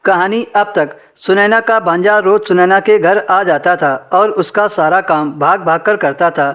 कहानी अब तक। सुनैना का भांजा रोज सुनैना के घर आ जाता था और उसका सारा काम भाग भाग कर करता था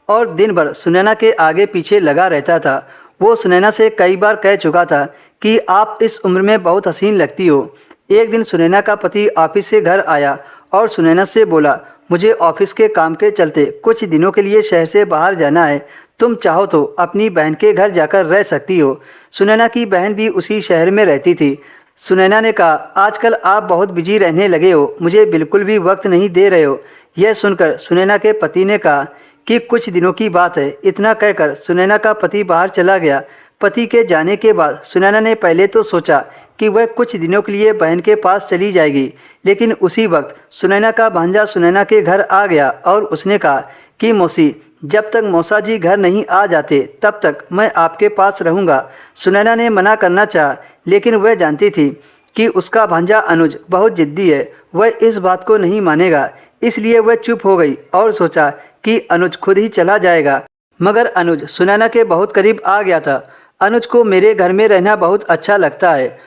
और दिन भर सुनैना के आगे पीछे लगा रहता था। वो सुनैना से कई बार कह चुका था कि आप इस उम्र में बहुत हसीन लगती हो। एक दिन सुनैना का पति ऑफिस से घर आया और सुनैना से बोला, मुझे ऑफिस के काम के चलते कुछ दिनों के लिए शहर से बाहर जाना है। तुम चाहो तो अपनी बहन के घर जाकर रह सकती हो। सुनैना की बहन भी उसी शहर में रहती थी। सुनैना ने कहा, आजकल आप बहुत बिजी रहने लगे हो, मुझे बिल्कुल भी वक्त नहीं दे रहे हो। यह सुनकर सुनैना के पति ने कहा कि कुछ दिनों की बात है। इतना कहकर सुनैना का पति बाहर चला गया। पति के जाने के बाद सुनैना ने पहले तो सोचा कि वह कुछ दिनों के लिए बहन के पास चली जाएगी, लेकिन उसी वक्त सुनैना का भांजा सुनैना के घर आ गया और उसने कहा कि मौसी, जब तक मौसा जी घर नहीं आ जाते तब तक मैं आपके पास रहूँगा। सुनैना ने मना करना चाहा, लेकिन वह जानती थी कि उसका भांजा अनुज बहुत जिद्दी है, वह इस बात को नहीं मानेगा। इसलिए वह चुप हो गई और सोचा कि अनुज खुद ही चला जाएगा। मगर अनुज सुनैना के बहुत करीब आ गया था। अनुज को मेरे घर में रहना बहुत अच्छा लगता है,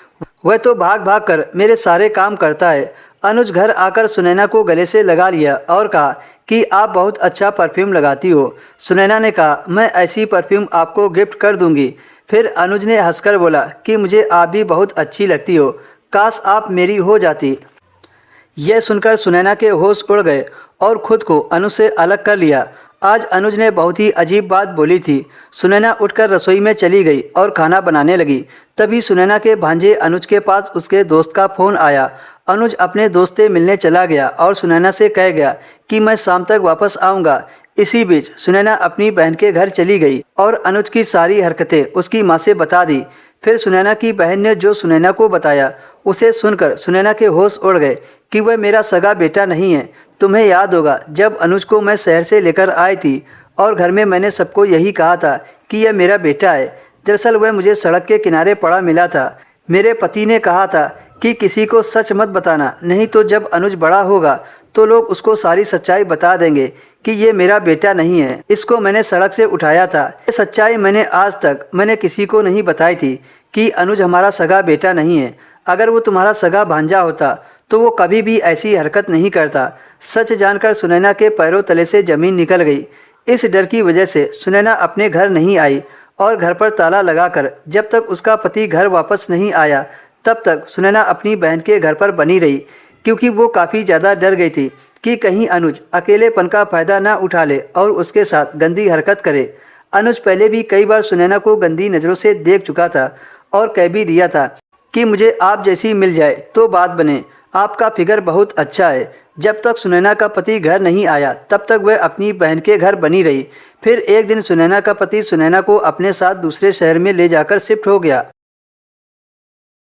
वह तो भाग भाग कर मेरे सारे काम करता है। अनुज घर आकर सुनैना को गले से लगा लिया और कहा कि आप बहुत अच्छा परफ्यूम लगाती हो। सुनैना ने कहा, मैं ऐसी परफ्यूम आपको गिफ्ट कर दूंगी। फिर अनुज ने हंसकर बोला कि मुझे आप भी बहुत अच्छी लगती हो, काश आप मेरी हो जाती। यह सुनकर सुनैना के होश उड़ गए और खुद को अनुज से अलग कर लिया। आज अनुज ने बहुत ही अजीब बात बोली थी। सुनैना उठकर रसोई में चली गई और खाना बनाने लगी। तभी सुनैना के भांजे अनुज के पास उसके दोस्त का फ़ोन आया। अनुज अपने दोस्त से मिलने चला गया और सुनैना से कह गया कि मैं शाम तक वापस आऊँगा। इसी बीच सुनैना अपनी बहन के घर चली गई और अनुज की सारी हरकतें उसकी माँ से बता दी। फिर सुनैना की बहन ने जो सुनैना को बताया, उसे सुनकर सुनैना के होश उड़ गए कि वह मेरा सगा बेटा नहीं है। तुम्हें याद होगा जब अनुज को मैं शहर से लेकर आई थी और घर में मैंने सबको यही कहा था कि यह मेरा बेटा है। दरअसल वह मुझे सड़क के किनारे पड़ा मिला था। मेरे पति ने कहा था कि किसी को सच मत बताना, नहीं तो जब अनुज बड़ा होगा तो लोग उसको सारी सच्चाई बता देंगे कि ये मेरा बेटा नहीं है, इसको मैंने सड़क से उठाया था। ये सच्चाई मैंने किसी को नहीं बताई थी कि अनुज हमारा सगा बेटा नहीं है। अगर वो तुम्हारा सगा भांजा होता तो वो कभी भी ऐसी हरकत नहीं करता। सच जानकर सुनैना के पैरों तले से ज़मीन निकल गई। इस डर की वजह से सुनैना अपने घर नहीं आई और घर पर ताला लगाकर जब तक उसका पति घर वापस नहीं आया तब तक सुनैना अपनी बहन के घर पर बनी रही, क्योंकि वो काफ़ी ज़्यादा डर गई थी कि कहीं अनुज अकेलेपन का फ़ायदा ना उठा ले और उसके साथ गंदी हरकत करे। अनुज पहले भी कई बार सुनैना को गंदी नज़रों से देख चुका था और कह भी दिया था कि मुझे आप जैसी मिल जाए तो बात बने, आपका फिगर बहुत अच्छा है। जब तक सुनैना का पति घर नहीं आया तब तक वह अपनी बहन के घर बनी रही। फिर एक दिन सुनैना का पति सुनैना को अपने साथ दूसरे शहर में ले जाकर शिफ्ट हो गया।